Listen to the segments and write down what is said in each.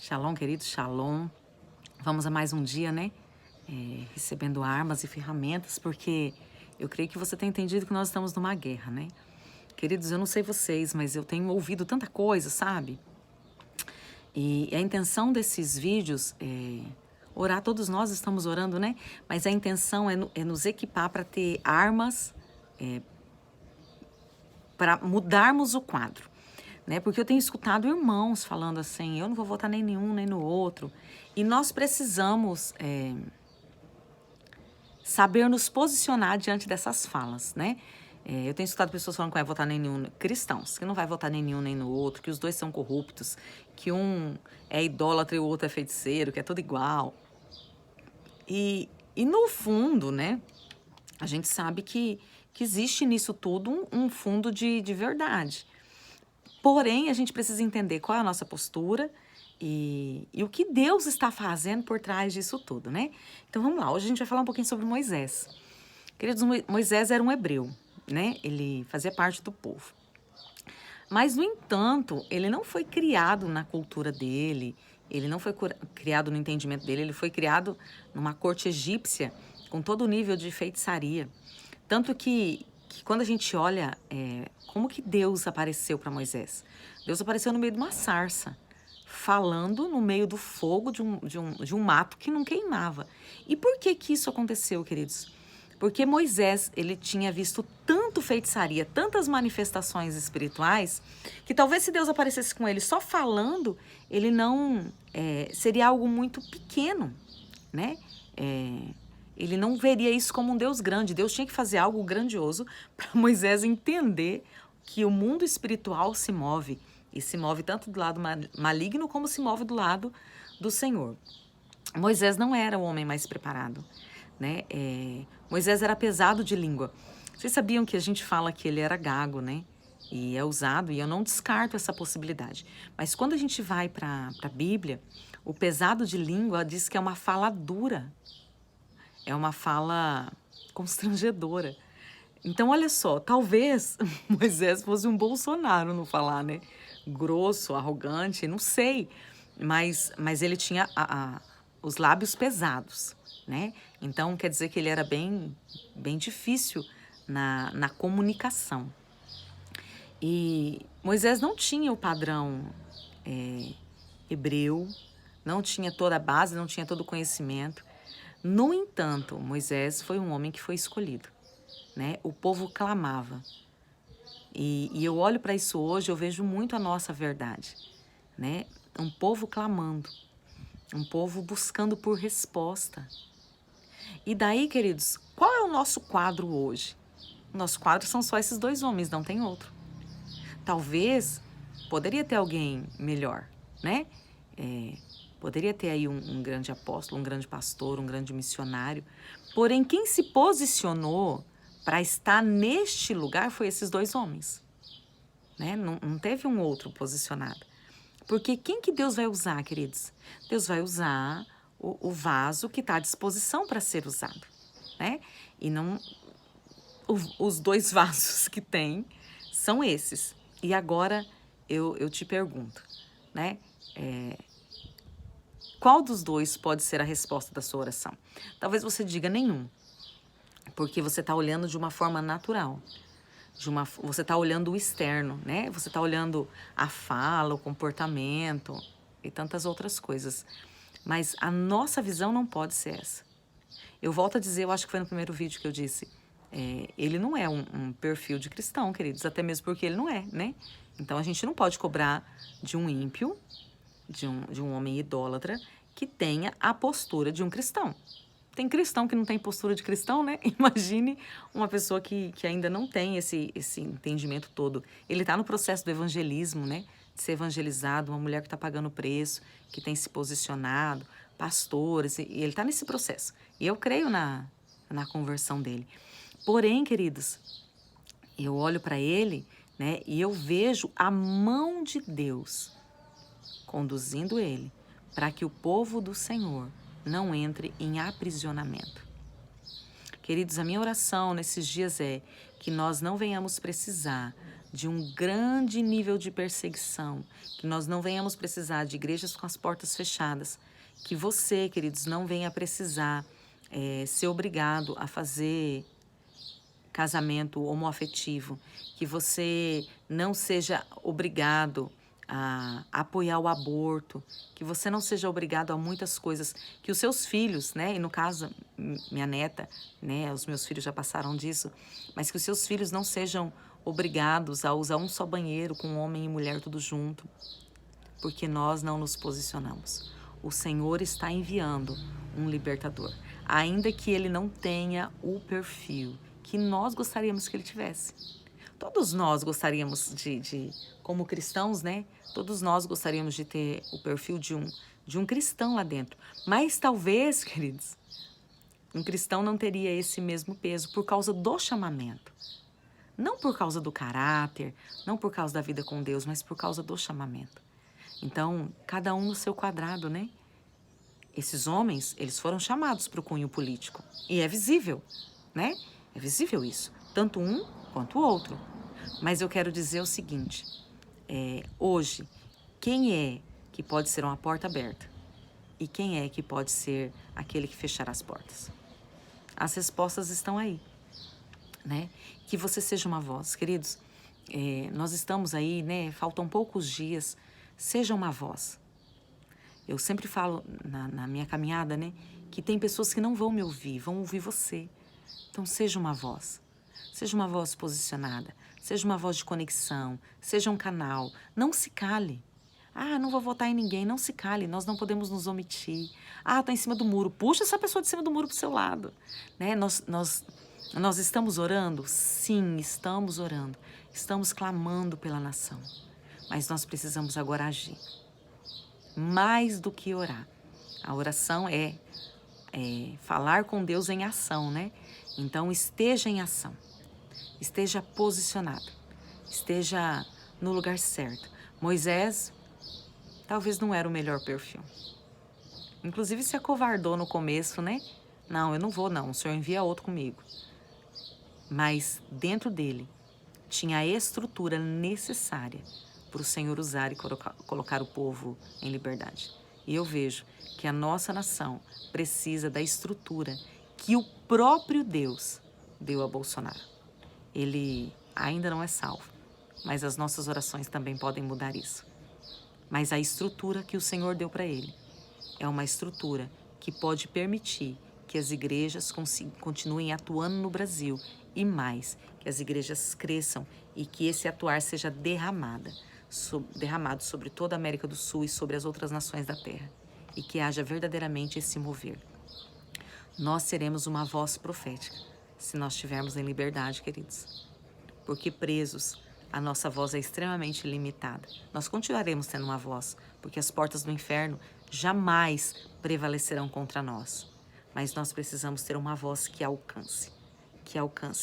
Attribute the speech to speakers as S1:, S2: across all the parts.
S1: Shalom, querido, shalom. Vamos a mais um dia, né? Recebendo armas e ferramentas, porque eu creio que você tem entendido que nós estamos numa guerra, né? Queridos, eu não sei vocês, mas eu tenho ouvido tanta coisa, sabe? E a intenção desses vídeos é orar, todos nós estamos orando, né? Mas a intenção é nos equipar para ter armas, para mudarmos o quadro. Né? Porque eu tenho escutado irmãos falando assim, eu não vou votar nem nenhum nem no outro. E nós precisamos saber nos posicionar diante dessas falas, né? Eu tenho escutado pessoas falando que vai votar nem nenhum, cristãos, que não vai votar nem nenhum nem no outro, que os dois são corruptos, que um é idólatra e o outro é feiticeiro, que é tudo igual. E no fundo, né, a gente sabe que existe nisso tudo um fundo de verdade. Porém, a gente precisa entender qual é a nossa postura e o que Deus está fazendo por trás disso tudo, né? Então vamos lá, hoje a gente vai falar um pouquinho sobre Moisés. Queridos, Moisés era um hebreu, né? Ele fazia parte do povo. Mas, no entanto, ele não foi criado na cultura dele, ele não foi criado no entendimento dele, ele foi criado numa corte egípcia com todo o nível de feitiçaria. Tanto que quando a gente olha como que Deus apareceu para Moisés, Deus apareceu no meio de uma sarça, falando no meio do fogo de um mato que não queimava. E por que isso aconteceu, queridos? Porque Moisés, ele tinha visto tanto feitiçaria, tantas manifestações espirituais, que talvez se Deus aparecesse com ele só falando, ele não seria algo muito pequeno, né? Ele não veria isso como um Deus grande. Deus tinha que fazer algo grandioso para Moisés entender que o mundo espiritual se move. E se move tanto do lado maligno como se move do lado do Senhor. Moisés não era o homem mais preparado, né? Moisés era pesado de língua. Vocês sabiam que a gente fala que ele era gago, né? E é usado, e eu não descarto essa possibilidade. Mas quando a gente vai para a Bíblia, o pesado de língua diz que é uma fala dura. É uma fala constrangedora. Então, olha só, talvez Moisés fosse um Bolsonaro no falar, né? Grosso, arrogante, não sei. Mas ele tinha os lábios pesados, né? Então, quer dizer que ele era bem difícil na comunicação. E Moisés não tinha o padrão hebreu, não tinha toda a base, não tinha todo o conhecimento. No entanto, Moisés foi um homem que foi escolhido, né? O povo clamava. E eu olho para isso hoje, eu vejo muito a nossa verdade, né? Um povo clamando, um povo buscando por resposta. E daí, queridos, qual é o nosso quadro hoje? O nosso quadro são só esses dois homens, não tem outro. Talvez poderia ter alguém melhor, né? Poderia ter aí um grande apóstolo, um grande pastor, um grande missionário. Porém, quem se posicionou para estar neste lugar foi esses dois homens. Né? Não teve um outro posicionado. Porque quem que Deus vai usar, queridos? Deus vai usar o vaso que está à disposição para ser usado. Né? E não os dois vasos que tem são esses. E agora eu te pergunto, né? Qual dos dois pode ser a resposta da sua oração? Talvez você diga nenhum, porque você está olhando de uma forma natural. Você está olhando o externo, né? Você está olhando a fala, o comportamento e tantas outras coisas. Mas a nossa visão não pode ser essa. Eu volto a dizer, eu acho que foi no primeiro vídeo que eu disse, ele não é um perfil de cristão, queridos, até mesmo porque ele não é, né? Então a gente não pode cobrar de um ímpio, de um homem idólatra, que tenha a postura de um cristão. Tem cristão que não tem postura de cristão, né? Imagine uma pessoa que ainda não tem esse entendimento todo. Ele está no processo do evangelismo, né? De ser evangelizado, uma mulher que está pagando o preço, que tem se posicionado, pastores, e ele está nesse processo. E eu creio na conversão dele. Porém, queridos, eu olho para ele, né? E eu vejo a mão de Deus conduzindo ele para que o povo do Senhor não entre em aprisionamento. Queridos, a minha oração nesses dias é que nós não venhamos precisar de um grande nível de perseguição, que nós não venhamos precisar de igrejas com as portas fechadas, que você, queridos, não venha precisar ser obrigado a fazer casamento homoafetivo, que você não seja obrigado a apoiar o aborto, que você não seja obrigado a muitas coisas, que os seus filhos, né, e no caso, minha neta, né, os meus filhos já passaram disso, mas que os seus filhos não sejam obrigados a usar um só banheiro com homem e mulher tudo junto, porque nós não nos posicionamos. O Senhor está enviando um libertador, ainda que ele não tenha o perfil que nós gostaríamos que ele tivesse. Todos nós gostaríamos como cristãos, né? Todos nós gostaríamos de ter o perfil de um cristão lá dentro. Mas talvez, queridos, um cristão não teria esse mesmo peso por causa do chamamento. Não por causa do caráter, não por causa da vida com Deus, mas por causa do chamamento. Então, cada um no seu quadrado, né? Esses homens, eles foram chamados para o cunho político. E é visível, né? É visível isso. Tanto um quanto o outro. Mas eu quero dizer o seguinte. Hoje, quem é que pode ser uma porta aberta? E quem é que pode ser aquele que fechar as portas? As respostas estão aí, né? Que você seja uma voz. Queridos, nós estamos aí, né? Faltam poucos dias. Seja uma voz. Eu sempre falo na minha caminhada, né? Que tem pessoas que não vão me ouvir, vão ouvir você. Então, seja uma voz. Seja uma voz posicionada. Seja uma voz de conexão. Seja um canal. Não se cale. Ah, não vou votar em ninguém. Não se cale. Nós não podemos nos omitir. Ah, tá em cima do muro. Puxa essa pessoa de cima do muro pro seu lado. Né? Nós estamos orando? Sim, estamos orando. Estamos clamando pela nação. Mas nós precisamos agora agir. Mais do que orar. A oração é falar com Deus em ação, né? Então, esteja em ação. Esteja posicionado. Esteja no lugar certo. Moisés talvez não era o melhor perfil. Inclusive, se acovardou no começo, né? Não, eu não vou, não. O Senhor envia outro comigo. Mas, dentro dele, tinha a estrutura necessária para o Senhor usar e colocar o povo em liberdade. E eu vejo que a nossa nação precisa da estrutura que o próprio Deus deu a Bolsonaro. Ele ainda não é salvo, mas as nossas orações também podem mudar isso. Mas a estrutura que o Senhor deu para ele é uma estrutura que pode permitir que as igrejas continuem atuando no Brasil e mais, que as igrejas cresçam e que esse atuar seja derramado sobre toda a América do Sul e sobre as outras nações da Terra, e que haja verdadeiramente esse mover. Nós seremos uma voz profética se nós estivermos em liberdade, queridos, porque presos, a nossa voz é extremamente limitada. Nós continuaremos tendo uma voz, porque as portas do inferno jamais prevalecerão contra nós, mas nós precisamos ter uma voz que alcance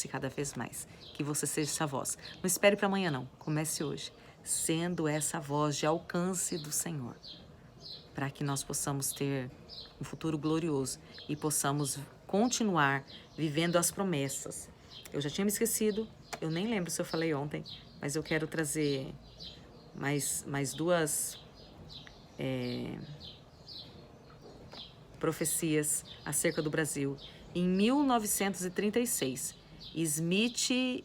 S1: cada vez mais, que você seja essa voz. Não espere para amanhã, não, comece hoje, sendo essa voz de alcance do Senhor, para que nós possamos ter um futuro glorioso e possamos continuar vivendo as promessas. Eu já tinha me esquecido, eu nem lembro se eu falei ontem, mas eu quero trazer mais duas profecias acerca do Brasil. Em 1936, Smith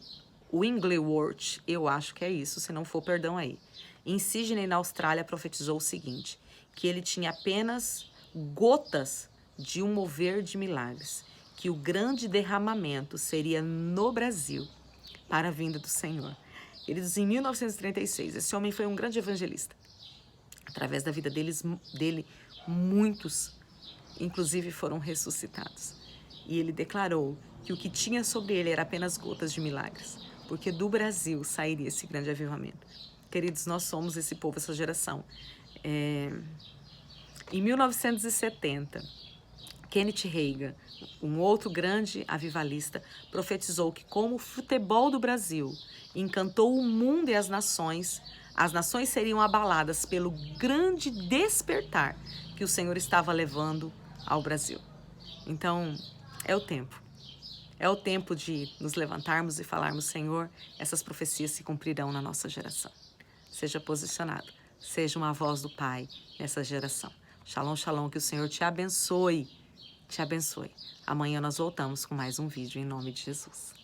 S1: Wigglesworth, eu acho que é isso, se não for, perdão aí, em Sydney, na Austrália, profetizou o seguinte, que ele tinha apenas gotas de um mover de milagres, que o grande derramamento seria no Brasil para a vinda do Senhor. Ele diz em 1936, esse homem foi um grande evangelista. Através da vida dele, muitos, inclusive, foram ressuscitados. E ele declarou que o que tinha sobre ele era apenas gotas de milagres, porque do Brasil sairia esse grande avivamento. Queridos, nós somos esse povo, essa geração. Em 1970, Kenneth Hagin, um outro grande avivalista, profetizou que como o futebol do Brasil encantou o mundo e as nações seriam abaladas pelo grande despertar que o Senhor estava levando ao Brasil. Então, é o tempo É o tempo de nos levantarmos e falarmos, Senhor, essas profecias se cumprirão na nossa geração. Seja posicionado, seja uma voz do Pai nessa geração. Shalom, shalom, que o Senhor te abençoe. Te abençoe. Amanhã nós voltamos com mais um vídeo em nome de Jesus.